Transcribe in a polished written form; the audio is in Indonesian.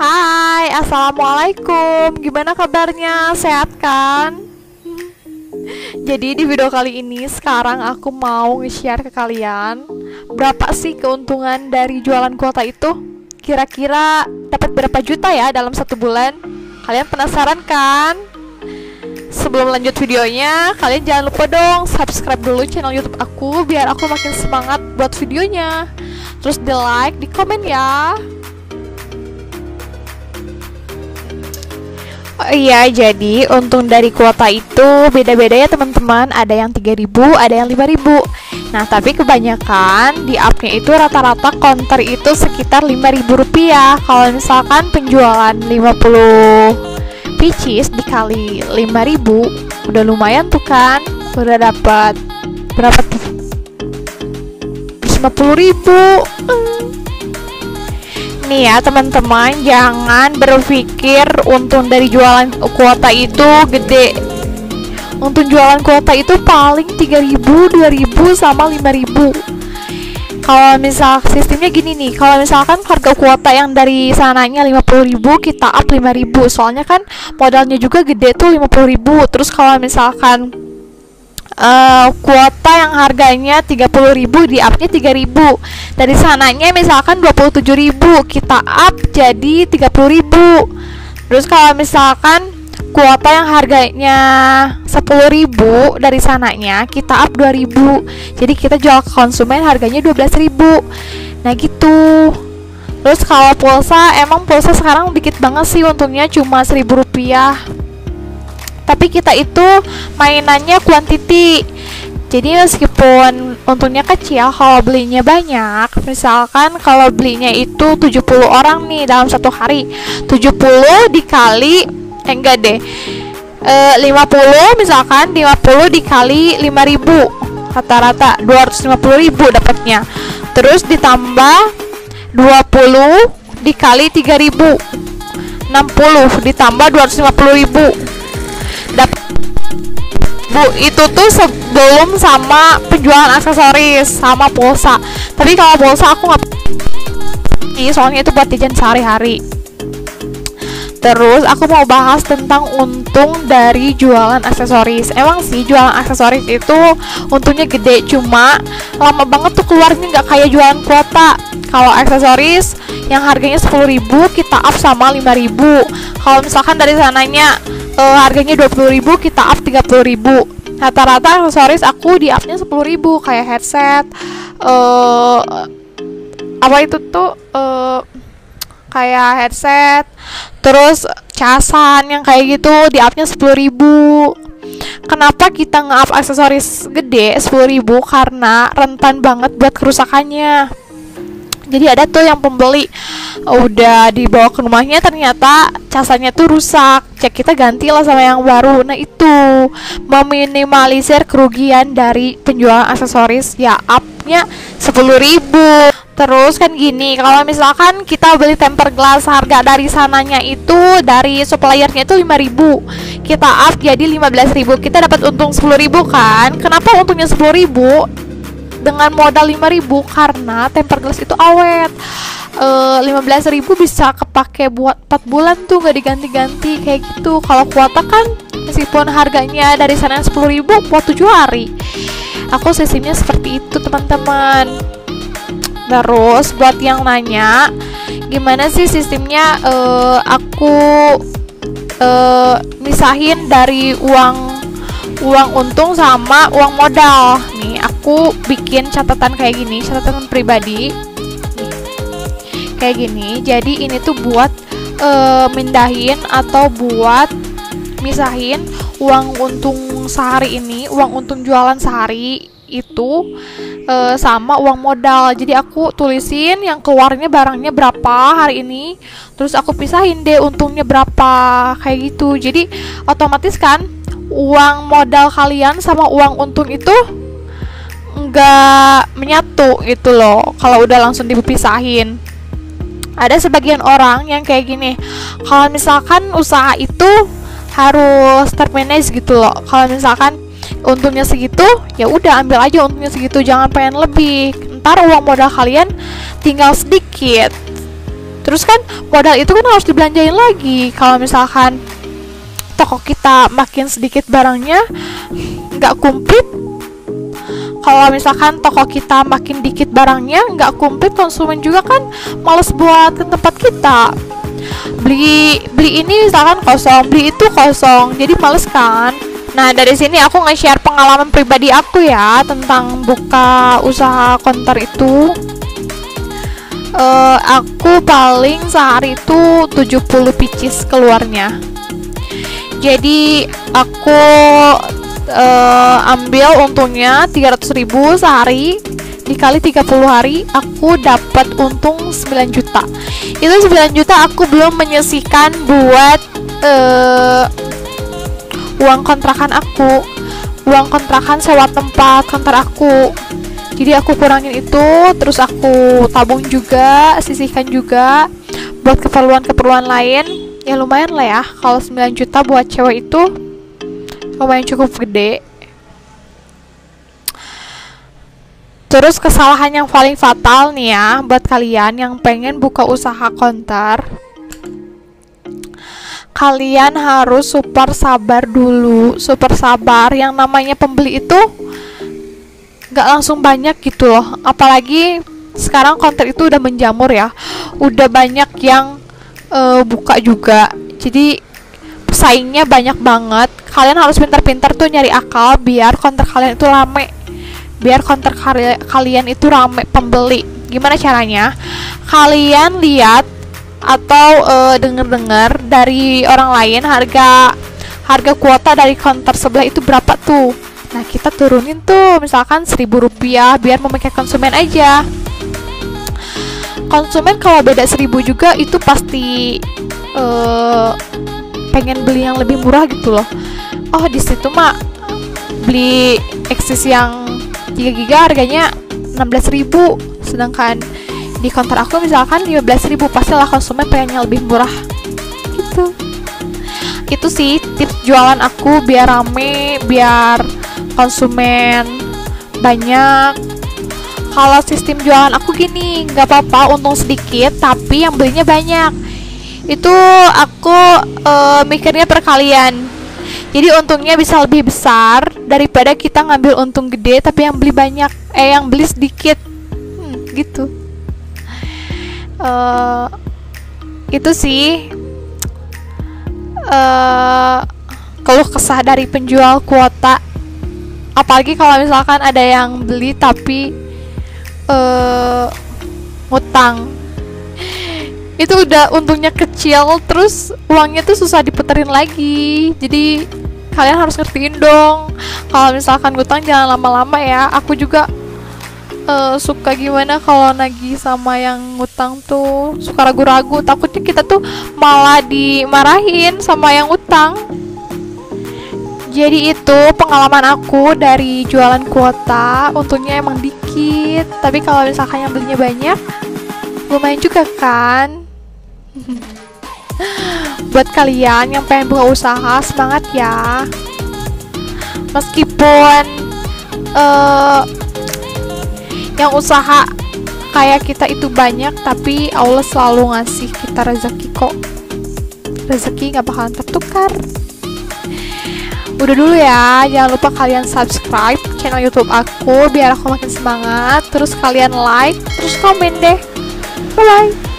Hai, assalamualaikum. Gimana kabarnya? Sehat kan? Jadi di video kali ini sekarang aku mau nge-share ke kalian berapa sih keuntungan dari jualan kuota itu. Kira-kira dapat berapa juta ya dalam 1 bulan? Kalian penasaran kan? Sebelum lanjut videonya, kalian jangan lupa dong subscribe dulu channel YouTube aku biar aku makin semangat buat videonya. Terus di like, di komen ya. Oh iya, jadi untung dari kuota itu beda-beda ya teman-teman. Ada yang 3.000, ada yang 5.000. Nah, tapi kebanyakan di appnya itu rata-rata counter itu sekitar 5.000 rupiah. Kalau misalkan penjualan 50 pieces dikali 5.000, udah lumayan tuh kan. Udah dapat berapa tuh? 50.000. Nih ya teman-teman, jangan berpikir untung dari jualan kuota itu gede. Untung jualan kuota itu paling 3.000, 2.000 sama 5.000. Kalau misal sistemnya gini nih, kalau misalkan harga kuota yang dari sananya 50.000, kita up 5.000. Soalnya kan modalnya juga gede tuh 50.000. Terus kalau misalkan kuota yang harganya 30.000 di upnya 3.000, dari sananya misalkan 27.000, kita up jadi 30.000. Terus kalau misalkan kuota yang harganya 10.000 dari sananya kita up 2.000, jadi kita jual ke konsumen harganya 12.000. Nah gitu. Terus kalau pulsa, emang pulsa sekarang dikit banget sih, untungnya cuma 1.000 rupiah. Tapi kita itu mainannya quantity. Jadi meskipun untungnya kecil, kalau belinya banyak, misalkan kalau belinya itu 70 orang nih dalam satu hari, 70 dikali enggak deh, 50 misalkan, 50 dikali 5.000, rata-rata 250.000 dapatnya. Terus ditambah 20 dikali 3.000, 60 ditambah 250.000 dapat. Bu, itu tuh sebelum sama penjualan aksesoris sama pulsa. Tapi kalau pulsa aku nggak, soalnya itu buat jajan sehari-hari. Terus aku mau bahas tentang untung dari jualan aksesoris. Emang sih jualan aksesoris itu untungnya gede, cuma lama banget tuh keluarnya, nggak kayak jualan kuota. Kalau aksesoris yang harganya 10.000 kita up sama 5.000. Kalau misalkan dari sananya harganya 20.000, kita up 30.000. Rata-rata aksesoris aku di upnya 10.000, kayak headset, apa itu tuh, kayak headset, terus casan yang kayak gitu di upnya 10.000. Kenapa kita nge-up aksesoris gede 10.000? Karena rentan banget buat kerusakannya. Jadi ada tuh yang pembeli udah dibawa ke rumahnya, ternyata casannya tuh rusak. Cek kita gantilah sama yang baru. Nah itu meminimalisir kerugian dari penjualan aksesoris ya, upnya 10.000. Terus kan gini, kalau misalkan kita beli tempered glass, harga dari sananya itu dari suppliernya itu 5.000, kita up jadi 15.000, kita dapat untung 10.000 kan. Kenapa untungnya 10.000? Dengan modal 5.000, karena tempered glass itu awet. 15.000 bisa kepake buat 4 bulan tuh, gak diganti-ganti kayak gitu. Kalau kuota kan meskipun harganya dari sana 10.000 buat 7 hari. Aku sistemnya seperti itu teman-teman. Terus buat yang nanya gimana sih sistemnya, aku misahin dari uang untung sama uang modal. Nih aku bikin catatan kayak gini, catatan pribadi kayak gini. Jadi ini tuh buat mindahin atau buat misahin uang untung sehari ini, uang untung jualan sehari itu sama uang modal. Jadi aku tulisin yang keluarnya barangnya berapa hari ini, terus aku pisahin deh untungnya berapa, kayak gitu. Jadi otomatis kan uang modal kalian sama uang untung itu nggak menyatu gitu loh kalau udah langsung dipisahin. Ada sebagian orang yang kayak gini, kalau misalkan usaha itu harus termanage gitu loh. Kalau misalkan untungnya segitu, ya udah ambil aja untungnya segitu, jangan pengen lebih. Ntar uang modal kalian tinggal sedikit. Terus kan modal itu kan harus dibelanjain lagi. Kalau misalkan toko kita makin sedikit barangnya, nggak komplit. Kalau misalkan toko kita makin dikit barangnya, nggak komplit, konsumen juga kan males buat ke tempat kita. Beli ini misalkan kosong, beli itu kosong, jadi males kan. Nah, dari sini aku nge-share pengalaman pribadi aku ya tentang buka usaha konter itu. Aku paling sehari itu 70 pieces keluarnya. Jadi aku ambil untungnya 300.000 sehari, dikali 30 hari aku dapat untung 9 juta. Itu 9 juta aku belum menyisihkan buat uang kontrakan aku, uang kontrakan sewa tempat kantor aku. Jadi aku kurangin itu, terus aku tabung juga, sisihkan juga buat keperluan lain. Ya lumayan lah ya, kalau 9 juta buat cewek itu lumayan cukup gede. Terus kesalahan yang paling fatal nih ya buat kalian yang pengen buka usaha konter, kalian harus super sabar dulu, super sabar. Yang namanya pembeli itu gak langsung banyak gitu loh. Apalagi sekarang konter itu udah menjamur ya, udah banyak yang buka juga. Jadi pesaingnya banyak banget. Kalian harus pintar-pintar tuh nyari akal biar konter kalian itu rame, biar konter kalian itu rame pembeli. Gimana caranya? Kalian lihat atau denger-dengar dari orang lain harga kuota dari konter sebelah itu berapa tuh. Nah, kita turunin tuh misalkan 1.000 rupiah biar memakai konsumen aja. Konsumen kalau beda 1.000 juga itu pasti pengen beli yang lebih murah gitu loh. Oh, di situ mah beli Exis yang 3 giga harganya 16.000, sedangkan di konter aku misalkan 15.000, pastilah konsumen pengennya lebih murah gitu. Itu sih tips jualan aku biar rame, biar konsumen banyak. Kalau sistem jualan aku gini, nggak apa-apa untung sedikit tapi yang belinya banyak. Itu aku mikirnya per kalian, jadi untungnya bisa lebih besar daripada kita ngambil untung gede tapi yang beli banyak, yang beli sedikit gitu. Itu sih keluh kesah dari penjual kuota. Apalagi kalau misalkan ada yang beli tapi ngutang, itu udah untungnya kecil, terus uangnya tuh susah diputerin lagi. Jadi kalian harus ngertiin dong, kalau misalkan ngutang jangan lama-lama ya. Aku juga suka gimana kalau nagih sama yang ngutang tuh, suka ragu-ragu, takutnya kita tuh malah dimarahin sama yang utang. Jadi itu pengalaman aku dari jualan kuota. Untungnya emang dikit, tapi kalau misalkan yang belinya banyak lumayan juga kan. Buat kalian yang pengen buka usaha, semangat ya. Meskipun yang usaha kayak kita itu banyak, tapi Allah selalu ngasih kita rezeki kok. Rezeki gak bakalan tertukar. Udah dulu ya, jangan lupa kalian subscribe channel YouTube aku biar aku makin semangat. Terus kalian like, terus komen deh. Bye bye.